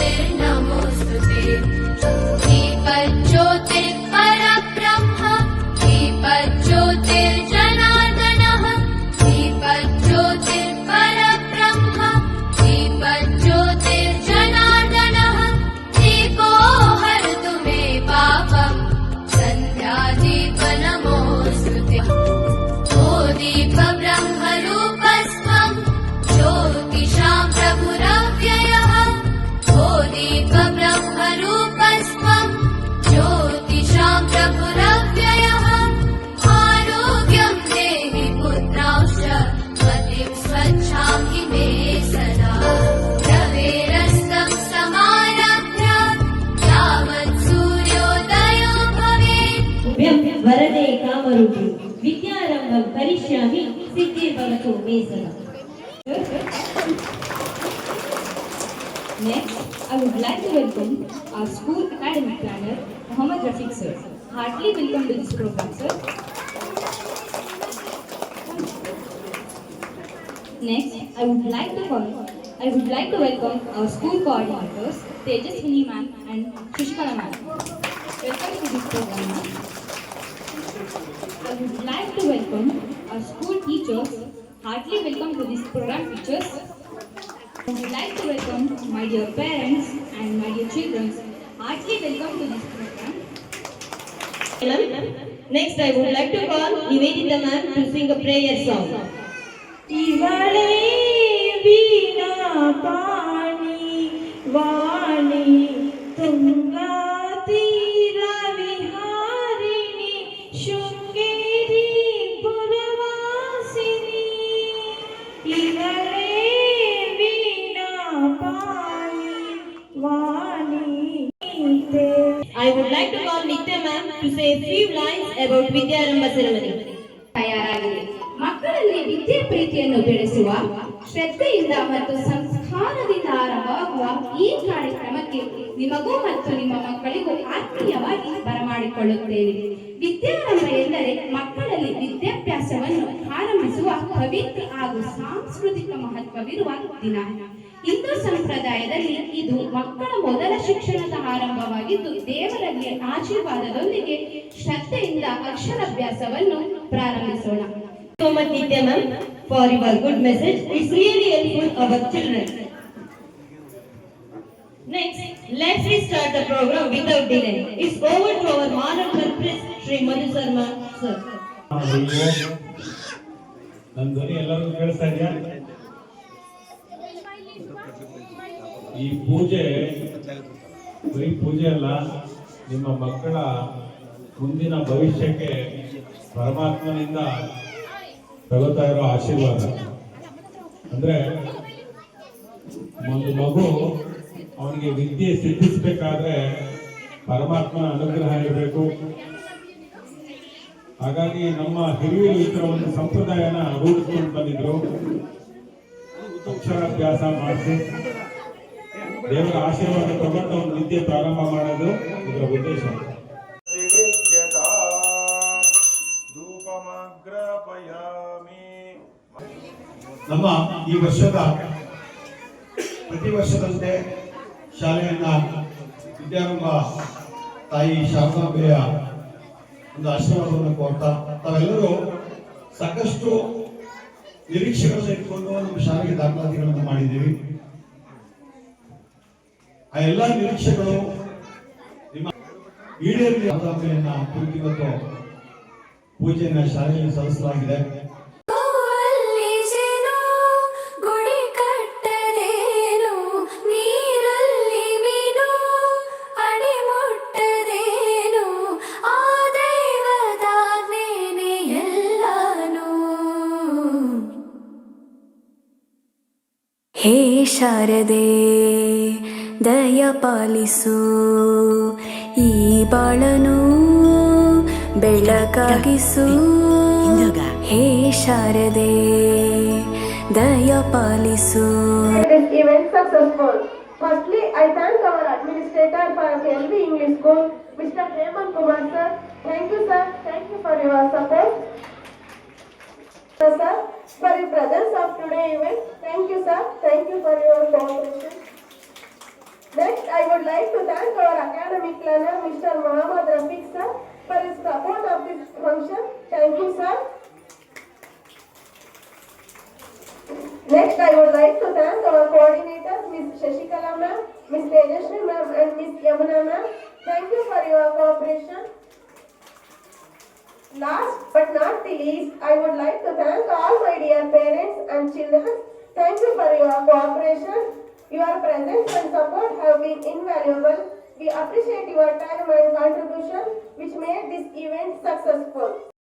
ज्योतिर्नमोऽस्तुते दीपज्योतिर्परब्रह्म दीपज्योतिर्जनार्दनः दीपज्योतिर्परब्रह्म दीपज्योतिर्जनार्दनः दीपो हरतु मे पापम् सन्ध्यादीपनमोऽस्तुते ओ दीपब्रह्मरूपस्त्वं ज्योतिषां प्रभुरव्ययः ओ दीपब्रह्मरूपस्त्वं ज्योतिषां प्रभुरव्ययः आरोग्यं देहि पुत्रांश्च मतिं स्वच्छामि मे सदा रवेरस्तं समारभ्य यावत् सूर्योदयो भवेत् वरदे कामरूपि विद्यारम्भं करिष्यामि सिद्धिर्भवतु मे सदा. Next, I would like to welcome our school academic planner, Muhammad Rafiq sir. Heartily welcome to this program, sir. Next, I would like to welcome our school coordinators, Tejaswini ma'am and Shushkala ma'am. Welcome to this program, ma'am. I would like to welcome our school teachers. Heartily welcome to this program, teachers. I would like to welcome my dear parents and my dear children. Heartily welcome to this program. Next, I would like to call Nivedita ma'am to sing a prayer song. Ivale veena pani vani tunga tira viharini shungeri puravasini ivale veena pani vani. I would like to call Nitya ma'am to say a few lines about Vidyarambha ceremony. ತಯಾರಾಗಿದೆ. ಮಕ್ಕಳಲ್ಲಿ ವಿದ್ಯೆ ಪ್ರೀತಿಯನ್ನು ಬೆಳೆಸುವ ಶ್ರದ್ಧೆಯಿಂದ ಮತ್ತು ಸಂಸ್ಕಾರದಿಂದ ಆರಂಭವಾಗುವ ಈ ಕಾರ್ಯಕ್ರಮಕ್ಕೆ ನಿಮಗೂ ಮತ್ತು ನಿಮ್ಮ ಮಕ್ಕಳಿಗೂ ಆತ್ಮೀಯವಾಗಿ ಬರಮಾಡಿಕೊಳ್ಳುತ್ತೇನೆ. ವಿದ್ಯಾರಂಭ ಎಂದರೆ ಮಕ್ಕಳಲ್ಲಿ ವಿದ್ಯಾಭ್ಯಾಸವನ್ನು ಆರಂಭಿಸುವ ಪವಿತ್ರ ಹಾಗೂ ಸಾಂಸ್ಕೃತಿಕ ಮಹತ್ವವಿರುವ ದಿನ. ಹಿಂದೂ ಸಂಪ್ರದಾಯದಲ್ಲಿ ಇದು ಮಕ್ಕಳ ಮೊದಲ ಶಿಕ್ಷಣದ ಆರಂಭವಾಗಿದ್ದು ದೇವರಲ್ಲಿ ಆಶೀರ್ವಾದದೊಂದಿಗೆ ಶ್ರದ್ಧೆಯಿಂದ ಅಕ್ಷರಾಭ್ಯಾಸವನ್ನು ಪ್ರಾರಂಭಿಸೋಣ. So much Nitya ma'am for your good message. It's really helpful our children. Next, let's start the program without delay. It's over to our modern purpose, Shri Madhu Sharma sir. ನನ್ನ ಧ್ವನಿ ಎಲ್ಲರಿಗೂ ಕೇಳಿಸ್ತಾ ಇದೆಯಾ? ಈ ಪೂಜೆ ಬರೀ ಪೂಜೆ ಅಲ್ಲ, ನಿಮ್ಮ ಮಕ್ಕಳ ಮುಂದಿನ ಭವಿಷ್ಯಕ್ಕೆ ಪರಮಾತ್ಮನಿಂದ ತಗೋತಾ ಇರೋ ಆಶೀರ್ವಾದ. ಅಂದ್ರೆ ಒಂದು ಮಗು ಅವನಿಗೆ ವಿದ್ಯೆ ಸಿದ್ಧಿಸಬೇಕಾದ್ರೆ ಪರಮಾತ್ಮನ ಅನುಗ್ರಹ ಇರಬೇಕು. ಹಾಗಾಗಿ ನಮ್ಮ ಹಿರಿಯರು ಈ ತರ ಒಂದು ಸಂಪ್ರದಾಯನ ರೂಢಿಸ್ಕೊಂಡು ಬಂದಿದ್ರು. ಅಕ್ಷರಾಭ್ಯಾಸ ಮಾಡಿಸಿ ದೇವರ ಆಶೀರ್ವಾದ ತಗೊಂಡು ಒಂದು ವಿದ್ಯೆ ಪ್ರಾರಂಭ ಮಾಡೋದು ಇದರ ಉದ್ದೇಶ. ನಮ್ಮ ಈ ವರ್ಷದ ಪ್ರತಿ ವರ್ಷದಂತೆ ಶಾಲೆಯನ್ನ ವಿದ್ಯಾರಂಭ ತಾಯಿ ಶಾರದಾಂಬೆಯ ಒಂದು ಆಶೀರ್ವಾದವನ್ನು ಕೋರ್ತಾ ತಾವೆಲ್ಲರೂ ಸಾಕಷ್ಟು ನಿರೀಕ್ಷೆಗಳನ್ನು ಇಟ್ಕೊಂಡು ನಮ್ಮ ಶಾಲೆಗೆ ದಾಖಲಾತಿಗಳನ್ನು ಮಾಡಿದ್ದೀವಿ. ಆ ಎಲ್ಲ ನಿರೀಕ್ಷೆಗಳು ನಿಮ್ಮ ಈಡೇರಲಿ ಶಾರದಾಂಬೆಯನ್ನ ಕುರಿತು ಇವತ್ತು ಪೂಜೆಯನ್ನ ಶಾಲೆಯಲ್ಲಿ ಸಲ್ಲಿಸಲಾಗಿದೆ. ಹೇ ಶಾರದೆ ದಯ ಪಾಲಿಸು ಈ ಬಾಳನು ಬೆಳಕಾಗಿಸು. ಹೇ ಶಾರದೆ ದಯ ಪಾಲಿಸು. This event successful. Firstly, I thank our administrator for KLV English School, Mr. Hemant Kumar sir. Thank you sir. Thank you for your support. Sir, for your presence of today event. Thank you sir. Thank you for your cooperation. Next, function. Thank you, sir. Next, I would like to thank our coordinators, Ms. Shashikala ma'am, Ms. Tejashree ma'am, and Ms. Yamuna ma'am. Thank you for your cooperation. Last but not the least, I would like to thank all my dear parents and children. Thank you for your cooperation. Your presence and support have been invaluable. We appreciate your time and contribution which made this event successful.